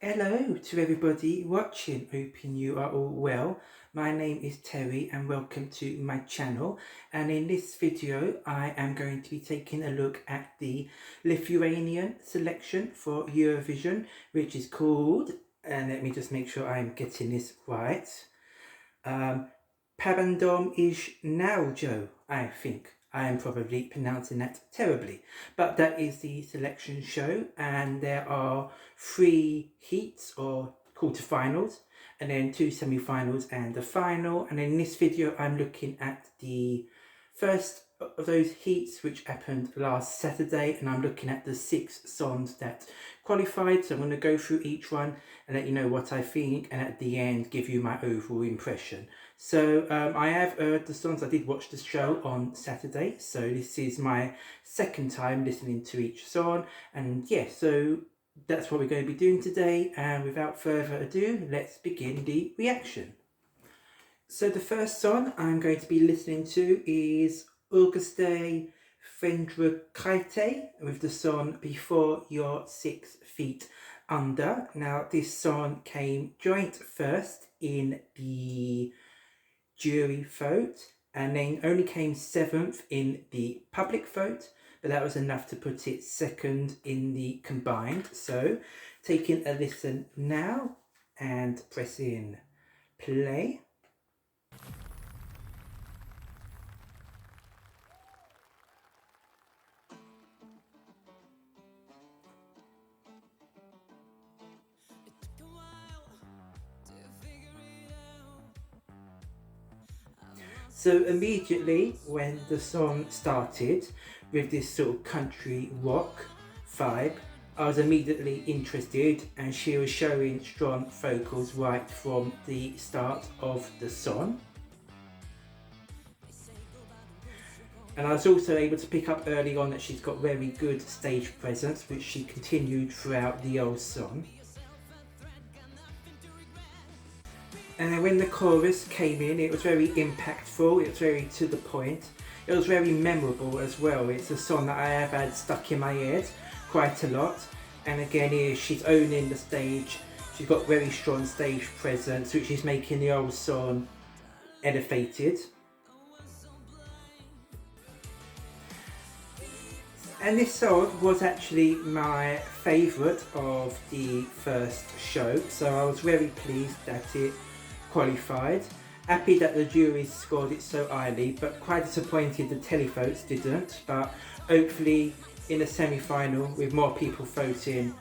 Hello to everybody watching, hoping you are all well. My name is Terry and welcome to my channel, and in this video I am going to be taking a look at the Lithuanian selection for Eurovision, which is called, and let me just make sure I'm getting this right, Pabandom Iš Naujo, I think. I am probably pronouncing that terribly, but that is the selection show, and there are 3 heats or quarterfinals, and then 2 semi-finals and the final. And in this video I'm looking at the first of those heats, which happened last Saturday, and I'm looking at the 6 songs that qualified. So I'm going to go through each one and let you know what I think, and at the end give you my overall impression. So I have heard the songs. I did watch the show on Saturday, so this is my second time listening to each song, and yeah, so that's what we're going to be doing today, and without further ado, let's begin the reaction. So the first song I'm going to be listening to is Auguste Fendra Kaite with the song Before You're 6 Feet Under. Now this song came joint first in the jury vote, and then only came 7th in the public vote, but that was enough to put it second in the combined. So taking a listen now and pressing play. So immediately when the song started with this sort of country rock vibe, I was immediately interested, and she was showing strong vocals right from the start of the song. And I was also able to pick up early on that she's got very good stage presence, which she continued throughout the whole song. And then when the chorus came in, it was very impactful, it was very to the point, it was very memorable as well. It's a song that I have had stuck in my head quite a lot, and again here she's owning the stage, she's got very strong stage presence, which is making the whole song elevated. And this song was actually my favourite of the first show, so I was very pleased that it qualified. Happy that the juries scored it so highly, but quite disappointed the televotes didn't. But hopefully in the semi-final, with more people voting,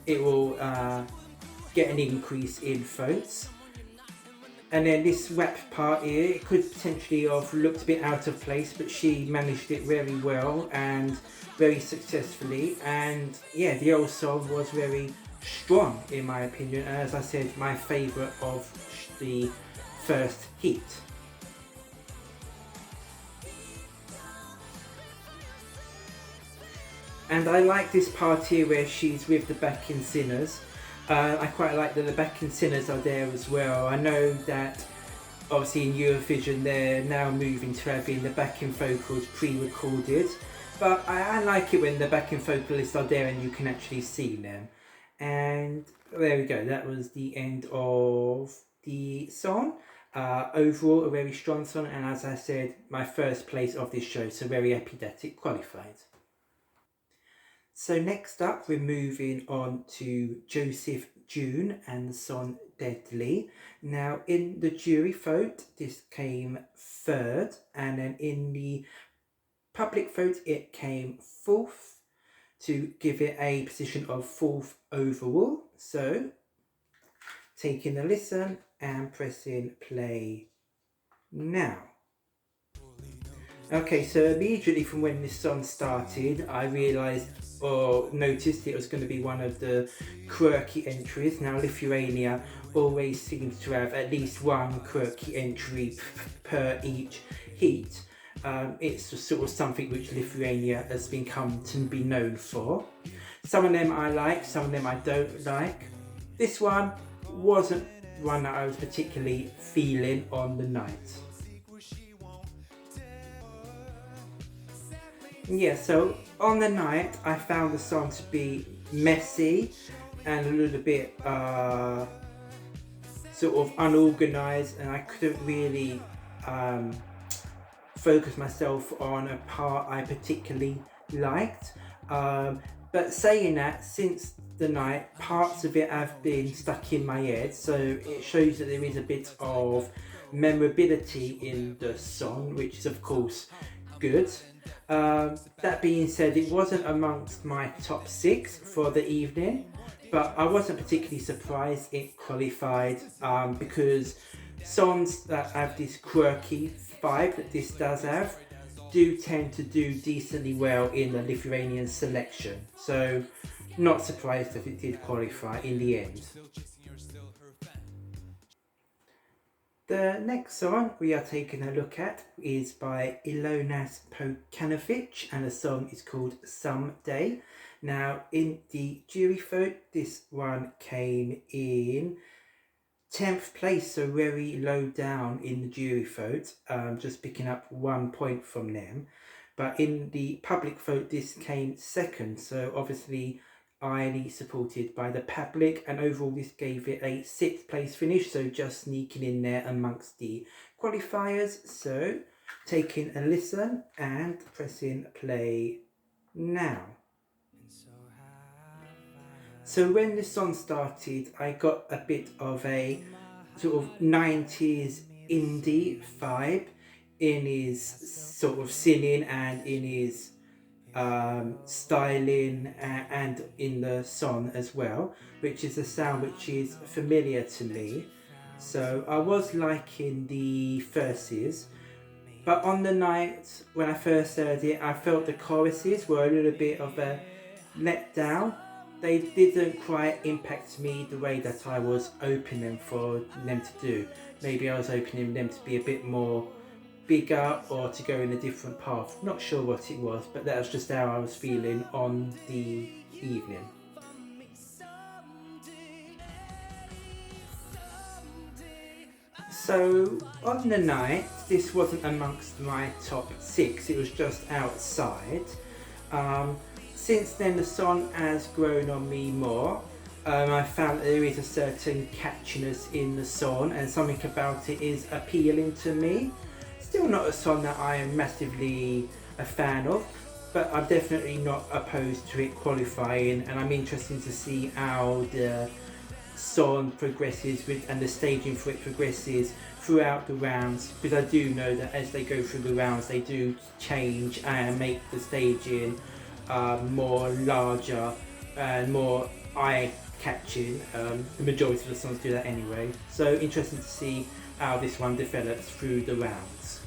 it will get an increase in votes. And then this rap part here, it could potentially have looked a bit out of place, but she managed it very well and very successfully. And yeah, the whole song was very strong in my opinion, and as I said, my favourite of the first heat. And I like this part here where she's with the backing singers. I quite like that the backing singers are there as well. I know that obviously in Eurovision they're now moving to having the backing vocals pre-recorded, but I like it when the backing vocalists are there and you can actually see them. And there we go, that was the end of the song. Overall a very strong song, and as I said, my first place of this show, so very happy that it qualified. So next up we're moving on to Joseph June and the song Deadly. Now in the jury vote this came 3rd, and then in the public vote it came 4th, to give it a position of 4th overall. So taking a listen and pressing play now. Okay, so immediately from when this song started, I realised or noticed it was going to be one of the quirky entries. Now Lithuania always seems to have at least one quirky entry per each heat. It's just sort of something which Lithuania has become to be known for. Some of them I like, some of them I don't like. This one wasn't one that I was particularly feeling on the night. Yeah, so on the night I found the song to be messy and a little bit sort of unorganized, and I couldn't really focus myself on a part I particularly liked. But saying that, since the night, parts of it have been stuck in my head, so it shows that there is a bit of memorability in the song, which is of course good. That being said, it wasn't amongst my top 6 for the evening, but I wasn't particularly surprised it qualified, because songs that have this quirky vibe that this does have do tend to do decently well in the Lithuanian selection, so not surprised that it did qualify in the end. The next song we are taking a look at is by Elona's Poknevich, and the song is called Someday. Now, in the jury vote, this one came in 10th place, so very low down in the jury vote, just picking up 1 point from them. But in the public vote, this came 2nd, so obviously highly supported by the public, and overall this gave it a 6th place finish, so just sneaking in there amongst the qualifiers. So taking a listen and pressing play now. So when the song started, I got a bit of a sort of 90s indie vibe in his sort of singing and in his styling, and in the song as well, which is a sound which is familiar to me. So I was liking the verses, but on the night when I first heard it, I felt the choruses were a little bit of a letdown. They didn't quite impact me the way that I was hoping for them to do. Maybe I was hoping them to be a bit more bigger or to go in a different path. Not sure what it was, but that was just how I was feeling on the evening. So on the night, this wasn't amongst my top 6, it was just outside. Since then the song has grown on me more. I found that there is a certain catchiness in the song, and something about it is appealing to me. Still not a song that I am massively a fan of, but I'm definitely not opposed to it qualifying, and I'm interested to see how the song progresses and the staging for it progresses throughout the rounds, because I do know that as they go through the rounds they do change and make the staging more larger and more eye-catching. The majority of the songs do that anyway, so interesting to see how this one develops through the rounds.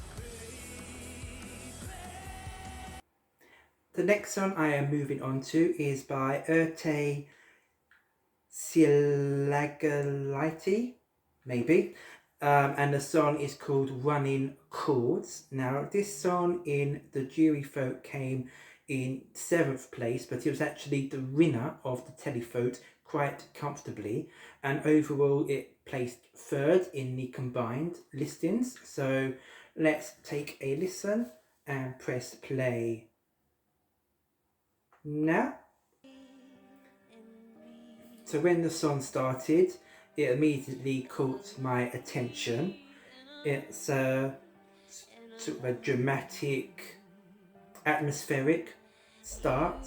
The next song I am moving on to is by Erte, Silagality, maybe, and the song is called Running Chords. Now this song in the jury vote came in 7th place, but it was actually the winner of the televote quite comfortably, and overall it placed 3rd in the combined listings. So let's take a listen and press play now. So when the song started, it immediately caught my attention. It's a sort of a dramatic, atmospheric start,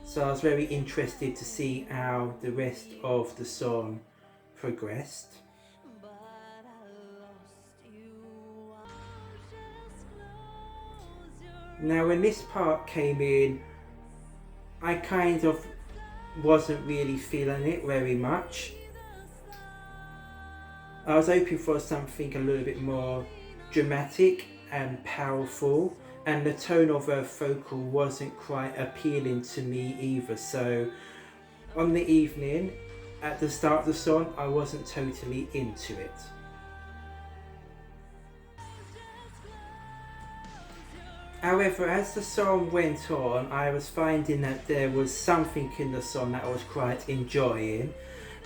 so I was very interested to see how the rest of the song progressed. Now when this part came in, I kind of wasn't really feeling it very much. I was hoping for something a little bit more dramatic and powerful, and the tone of her vocal wasn't quite appealing to me either. So on the evening, at the start of the song, I wasn't totally into it. However, as the song went on, I was finding that there was something in the song that I was quite enjoying.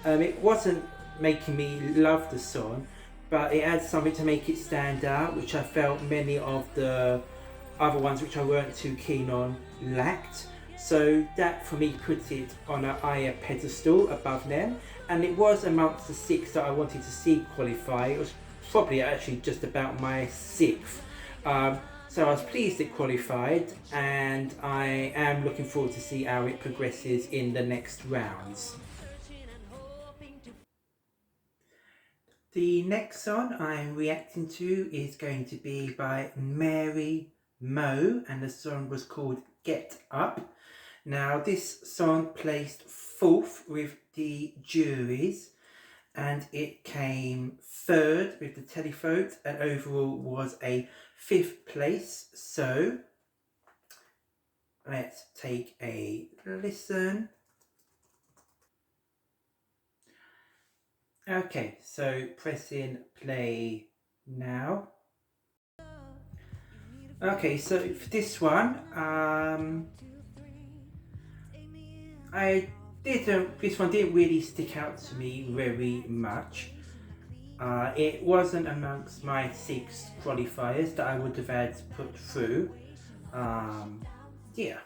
It wasn't making me love the song, but it had something to make it stand out, which I felt many of the other ones which I weren't too keen on lacked. So that for me put it on a higher pedestal above them, and it was amongst the 6 that I wanted to see qualify. It was probably actually just about my 6th. So I was pleased it qualified, and I am looking forward to see how it progresses in the next rounds. The next song I'm reacting to is going to be by Mary Mo, and the song was called Get Up. Now this song placed 4th with the juries, and it came 3rd with the televote, and overall was a 5th place. So let's take a listen. Okay, so pressing play now. Okay, so for this one, this one didn't really stick out to me very much. It wasn't amongst my 6 qualifiers that I would have had put through. Yeah.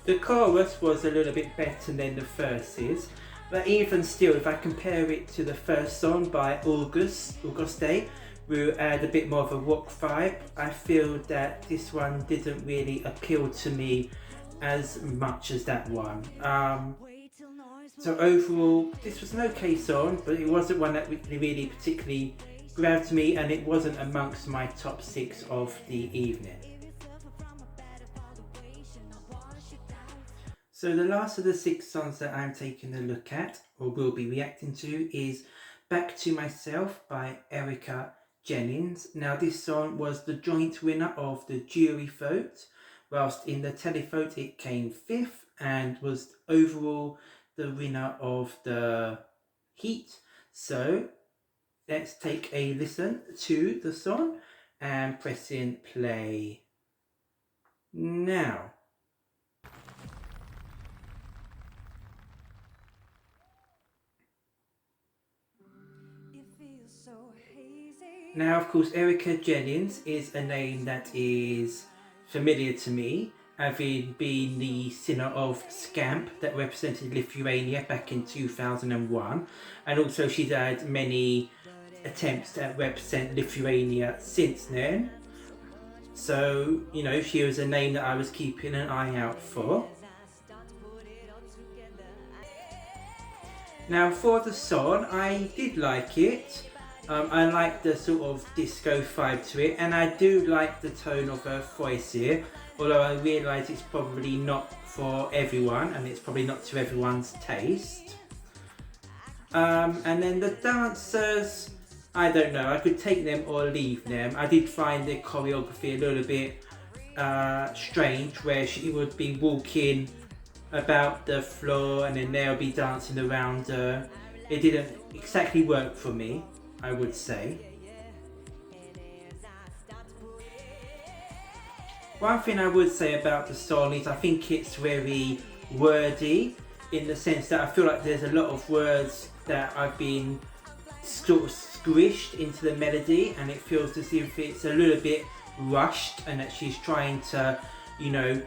The chorus was a little bit better than the verses, but even still, if I compare it to the first song by Auguste, who had a bit more of a rock vibe, I feel that this one didn't really appeal to me as much as that one. So overall, this was an okay song, but it wasn't one that really particularly grabbed me, and it wasn't amongst my top 6 of the evening. So the last of the 6 songs that I'm taking a look at, or will be reacting to, is Back to Myself by Erika Jenkins. Now this song was the joint winner of the jury vote, whilst in the televote it came 5th and was overall the winner of the heat. So let's take a listen to the song and pressing play now. Now, of course, Erika Jenkins is a name that is familiar to me, having been the singer of Scamp that represented Lithuania back in 2001, and also she's had many attempts to represent Lithuania since then. So, you know, she was a name that I was keeping an eye out for. Now, for the song, I did like it. I like the sort of disco vibe to it, and I do like the tone of her voice here, although I realise it's probably not for everyone, and it's probably not to everyone's taste. And then the dancers, I don't know, I could take them or leave them. I did find the choreography a little bit strange, where she would be walking about the floor and then they'll be dancing around her. It didn't exactly work for me, I would say. One thing I would say about the song is I think it's very wordy, in the sense that I feel like there's a lot of words that I've been sort of squished into the melody, and it feels as if it's a little bit rushed and that she's trying to, you know,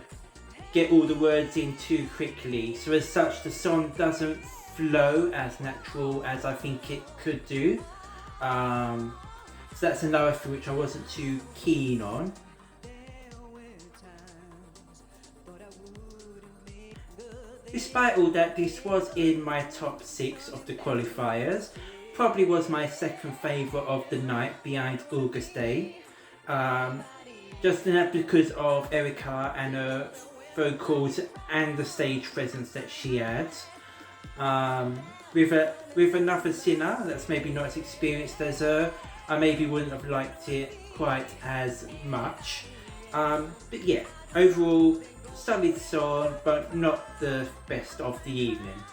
get all the words in too quickly. So as such, the song doesn't flow as natural as I think it could do. So that's another thing which I wasn't too keen on. Despite all that, this was in my top 6 of the qualifiers. Probably was my second favourite of the night, behind Auguste. Just because of Erika and her vocals and the stage presence that she had. With another singer that's maybe not as experienced as her, I maybe wouldn't have liked it quite as much. But yeah, overall, solid song, but not the best of the evening.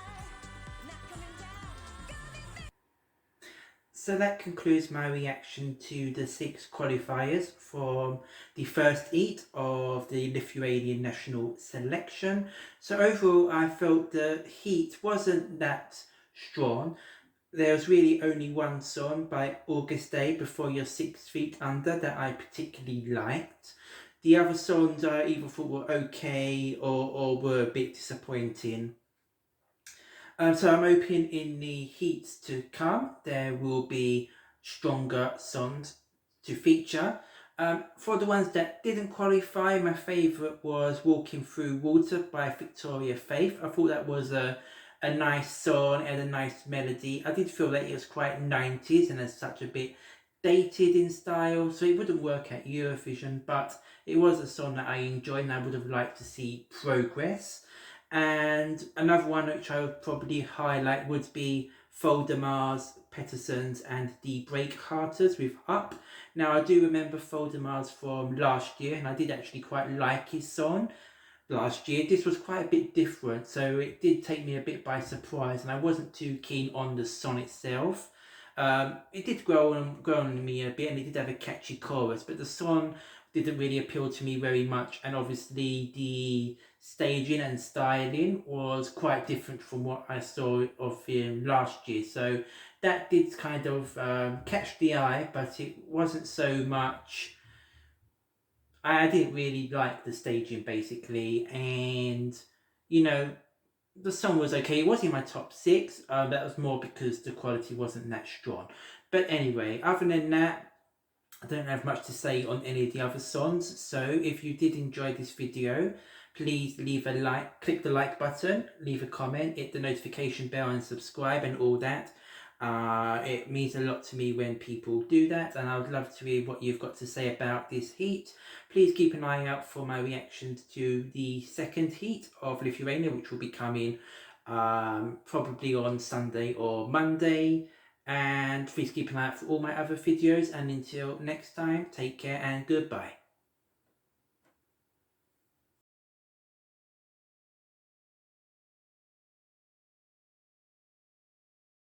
So that concludes my reaction to the 6 qualifiers from the first heat of the Lithuanian national selection. So overall, I felt the heat wasn't that strong. There was really only one song by Auguste, Before You're 6 Feet Under, that I particularly liked. The other songs I either thought were okay or were a bit disappointing. So I'm hoping in the heats to come there will be stronger songs to feature. For the ones that didn't qualify, my favourite was Walking Through Water by Victoria Faith. I thought that was a nice song and a nice melody. I did feel that it was quite 90s and as such a bit dated in style, so it wouldn't work at Eurovision, but it was a song that I enjoyed and I would have liked to see progress. And another one which I would probably highlight would be Foldemar's, Pettersson's and the Breakhearters with Up. Now I do remember Foldemar's from last year and I did actually quite like his song last year. This was quite a bit different, so it did take me a bit by surprise and I wasn't too keen on the song itself. It did grow on me a bit and it did have a catchy chorus, but the song didn't really appeal to me very much, and obviously the staging and styling was quite different from what I saw of him last year, so that did kind of catch the eye, but it wasn't so much. I didn't really like the staging basically, and you know, the song was okay. It was in my top six. That was more because the quality wasn't that strong. But anyway, other than that, I don't have much to say on any of the other songs. So if you did enjoy this video, please leave a like, click the like button, leave a comment, hit the notification bell and subscribe and all that. It means a lot to me when people do that, and I would love to hear what you've got to say about this heat. Please keep an eye out for my reactions to the second heat of Lithuania, which will be coming probably on Sunday or Monday. And please keep an eye out for all my other videos, and until next time, take care and goodbye.